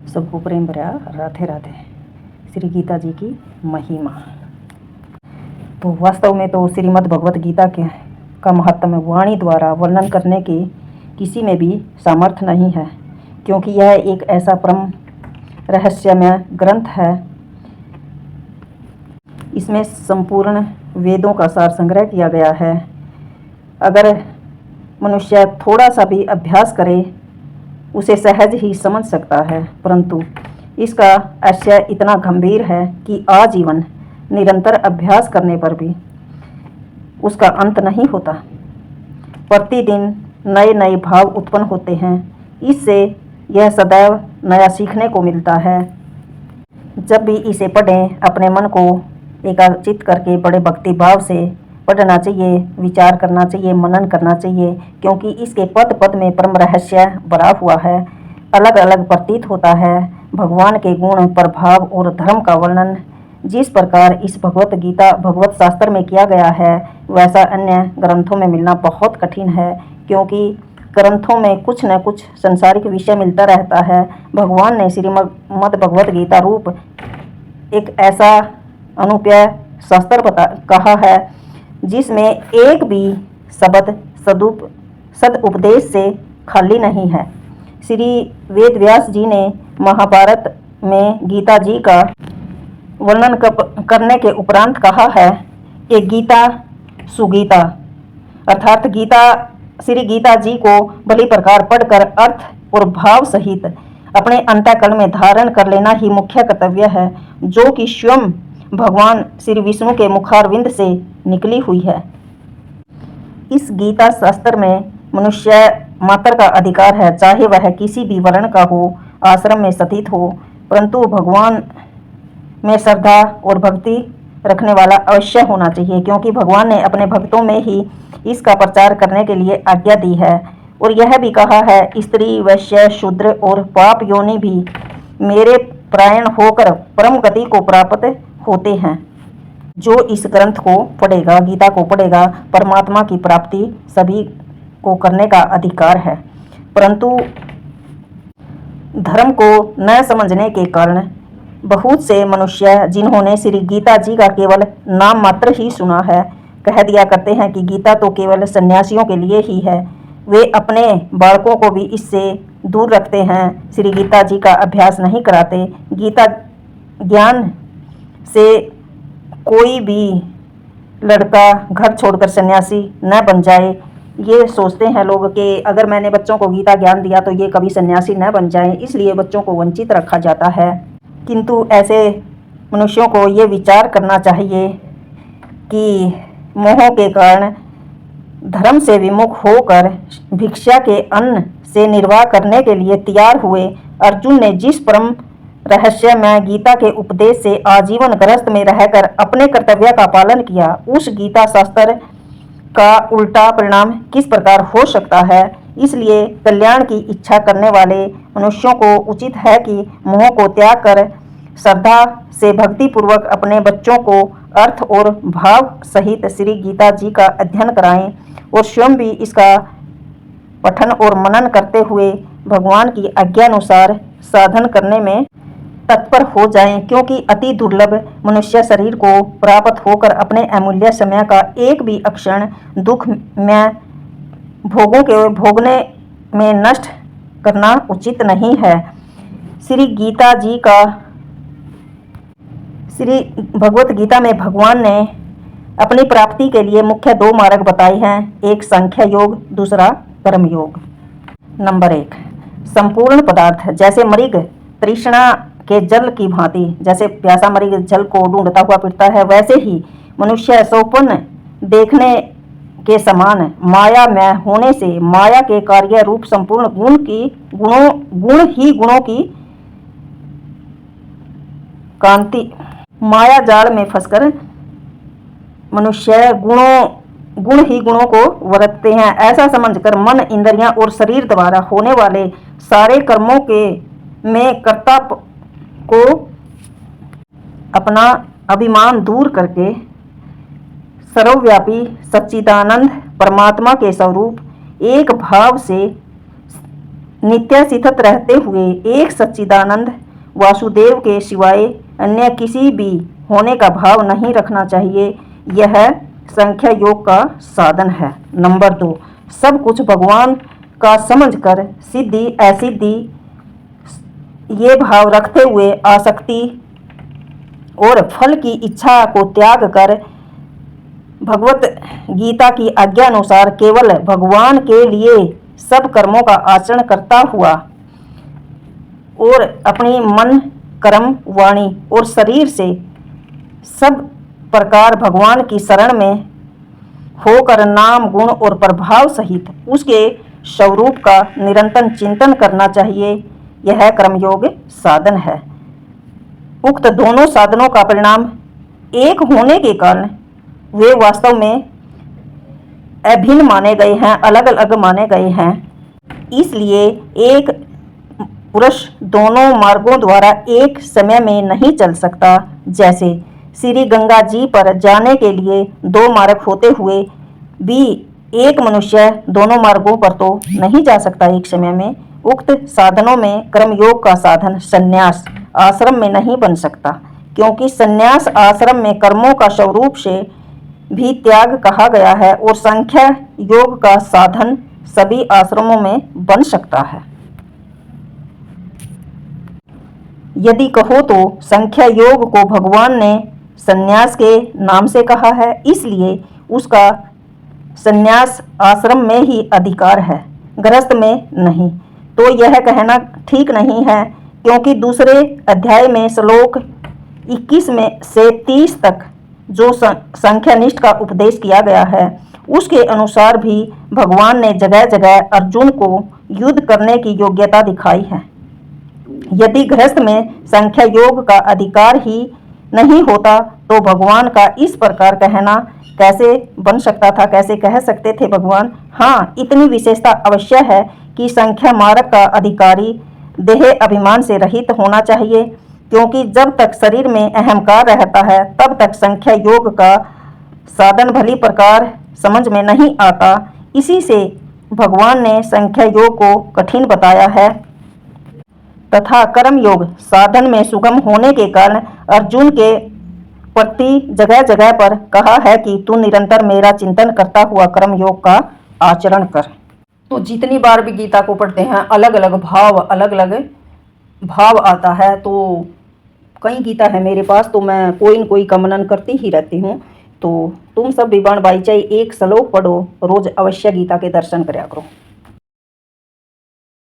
सबको प्रेम भरा राधे राधे। श्री गीता जी की महिमा। तो वास्तव में तो श्रीमद् भगवत गीता का महत्व वाणी द्वारा वर्णन करने की किसी में भी सामर्थ्य नहीं है, क्योंकि यह एक ऐसा परम रहस्यमय ग्रंथ है। इसमें संपूर्ण वेदों का सार संग्रह किया गया है। अगर मनुष्य थोड़ा सा भी अभ्यास करे उसे सहज ही समझ सकता है, परंतु इसका आशय इतना गंभीर है कि आजीवन निरंतर अभ्यास करने पर भी उसका अंत नहीं होता। प्रतिदिन नए नए भाव उत्पन्न होते हैं। इससे यह सदैव नया सीखने को मिलता है। जब भी इसे पढ़ें, अपने मन को एकाग्रचित करके बड़े भक्ति भाव से पढ़ना चाहिए, विचार करना चाहिए, मनन करना चाहिए, क्योंकि इसके पद पद में परम रहस्य भरा हुआ है। अलग अलग प्रतीत होता है भगवान के गुण, प्रभाव और धर्म का वर्णन। जिस प्रकार इस भगवत गीता भगवत शास्त्र में किया गया है, वैसा अन्य ग्रंथों में मिलना बहुत कठिन है, क्योंकि ग्रंथों में कुछ न कुछ संसारिक विषय मिलता रहता है। भगवान ने श्रीमद् भगवत गीता रूप एक ऐसा अनुपय शास्त्र कहा है जिसमें एक भी शब्द सदुपदेश से खाली नहीं है। श्री वेद व्यास जी ने महाभारत में गीता जी का वर्णन करने के उपरांत कहा है कि गीता सुगीता, अर्थात गीता श्री गीता जी को भली प्रकार पढ़कर अर्थ और भाव सहित अपने अंतःकरण में धारण कर लेना ही मुख्य कर्तव्य है, जो कि स्वयं भगवान श्री विष्णु के मुखारविंद से निकली हुई है। इस गीता शास्त्र में मनुष्य मात्र का अधिकार है, चाहे वह किसी भी वर्ण का हो, आश्रम में स्थित हो, परंतु भगवान में श्रद्धा और भक्ति रखने वाला अवश्य होना चाहिए, क्योंकि भगवान ने अपने भक्तों में ही इसका प्रचार करने के लिए आज्ञा दी है। और यह भी कहा है, स्त्री, वैश्य, शूद्र और पाप योनि भी मेरे परायण होकर परम गति को प्राप्त होते हैं। जो इस ग्रंथ को पढ़ेगा, गीता को पढ़ेगा, परमात्मा की प्राप्ति सभी को करने का अधिकार है। परंतु धर्म को न समझने के कारण बहुत से मनुष्य, जिन्होंने श्री गीता जी का केवल नाम मात्र ही सुना है, कह दिया करते हैं कि गीता तो केवल सन्यासियों के लिए ही है। वे अपने बालकों को भी इससे दूर रखते हैं, श्री गीता जी का अभ्यास नहीं कराते। गीता ज्ञान से कोई भी लड़का घर छोड़कर सन्यासी न बन जाए। ये सोचते हैं लोग कि अगर मैंने बच्चों को गीता ज्ञान दिया तो ये कभी सन्यासी न बन जाए, इसलिए बच्चों को वंचित रखा जाता है। किंतु ऐसे मनुष्यों को ये विचार करना चाहिए कि मोह के कारण धर्म से विमुख होकर भिक्षा के अन्न से निर्वाह करने के लिए तैयार हुए अर्जुन ने जिस परम रहस्यमय गीता के उपदेश से आजीवन ग्रस्त में रहकर अपने कर्तव्य का पालन किया, उस गीता शास्त्र का उल्टा परिणाम किस प्रकार हो सकता है। इसलिए कल्याण की इच्छा करने वाले मनुष्यों को उचित है कि मोह को त्याग कर श्रद्धा से भक्ति पूर्वक अपने बच्चों को अर्थ और भाव सहित श्री गीता जी का अध्ययन कराएं और स्वयं भी इसका पठन और मनन करते हुए भगवान की आज्ञानुसार साधन करने में तत्पर हो जाएं, क्योंकि अति दुर्लभ मनुष्य शरीर को प्राप्त होकर अपने अमूल्य समय का एक भी क्षण दुख में भोगों के भोगने में नष्ट करना उचित नहीं है। श्री भगवत गीता में भगवान ने अपनी प्राप्ति के लिए मुख्य दो मार्ग बताए हैं, एक सांख्य योग, दूसरा कर्म योग। नंबर 1, संपूर्ण पदार्थ जैसे मृग तृष्णा के जल की भांति, जैसे प्यासा मृग जल को ढूंढता हुआ फिरता है, वैसे ही मनुष्य स्वप्न देखने के समान माया में होने से माया के कार्य रूप संपूर्ण गुणों की कांति माया जाल में फंसकर मनुष्य गुणों को वरतते हैं। ऐसा समझकर मन, इंद्रियां और शरीर द्वारा होने वाले सारे कर्मों के में कर्ता को अपना अभिमान दूर करके सर्वव्यापी सच्चिदानंद परमात्मा के स्वरूप एक भाव से नित्य स्थित रहते हुए एक सच्चिदानंद वासुदेव के सिवाय अन्य किसी भी होने का भाव नहीं रखना चाहिए। यह संख्या योग का साधन है। नंबर 2, सब कुछ भगवान का समझकर सिद्धि असिद्धि ये भाव रखते हुए आसक्ति और फल की इच्छा को त्याग कर भगवत गीता की आज्ञा अनुसार केवल भगवान के लिए सब कर्मों का आचरण करता हुआ और अपनी मन, कर्म, वाणी और शरीर से सब प्रकार भगवान की शरण में होकर नाम, गुण और प्रभाव सहित उसके स्वरूप का निरंतर चिंतन करना चाहिए। यह कर्मयोग साधन है। उक्त दोनों साधनों का परिणाम एक होने के कारण वे वास्तव में अभिन्न माने गए हैं, अलग अलग माने गए हैं। इसलिए एक पुरुष दोनों मार्गों द्वारा एक समय में नहीं चल सकता। जैसे श्री गंगा जी पर जाने के लिए 2 मार्ग होते हुए भी एक मनुष्य दोनों मार्गों पर तो नहीं जा सकता एक समय में। उक्त साधनों में कर्मयोग का साधन संन्यास आश्रम में नहीं बन सकता, क्योंकि संन्यास आश्रम में कर्मों का स्वरूप से भी त्याग कहा गया है और संख्या योग का साधन सभी आश्रमों में बन सकता है। यदि कहो तो संख्या योग को भगवान ने संन्यास के नाम से कहा है, इसलिए उसका संन्यास आश्रम में ही अधिकार है, गृहस्थ में नहीं। तो यह कहना ठीक नहीं है, क्योंकि दूसरे अध्याय में श्लोक 21 में से 30 तक जो संख्यानिष्ठ का उपदेश किया गया है, उसके अनुसार भी भगवान ने जगह जगह अर्जुन को युद्ध करने की योग्यता दिखाई है। यदि गृहस्थ में संख्या योग का अधिकार ही नहीं होता तो भगवान का इस प्रकार कहना कैसे बन सकता था, कैसे कह सकते थे भगवान। हाँ, इतनी विशेषता अवश्य है कि संख्या मार्ग का अधिकारी देह अभिमान से रहित होना चाहिए, क्योंकि जब तक शरीर में अहंकार रहता है तब तक संख्या योग का साधन भली प्रकार समझ में नहीं आता। इसी से भगवान ने संख्या योग को कठिन बताया है तथा कर्म योग साधन में सुगम होने के कारण अर्जुन के प्रति जगह जगह पर कहा है कि तू निरंतर मेरा चिंतन करता हुआ कर्म योग का आचरण कर। तो जितनी बार भी गीता को पढ़ते हैं अलग अलग भाव आता है। तो कई गीता है मेरे पास, तो मैं कोई न कोई का मनन करती ही रहती हूँ। तो तुम सब भी बाण भाई चाहे एक श्लोक पढ़ो, रोज अवश्य गीता के दर्शन करा करो।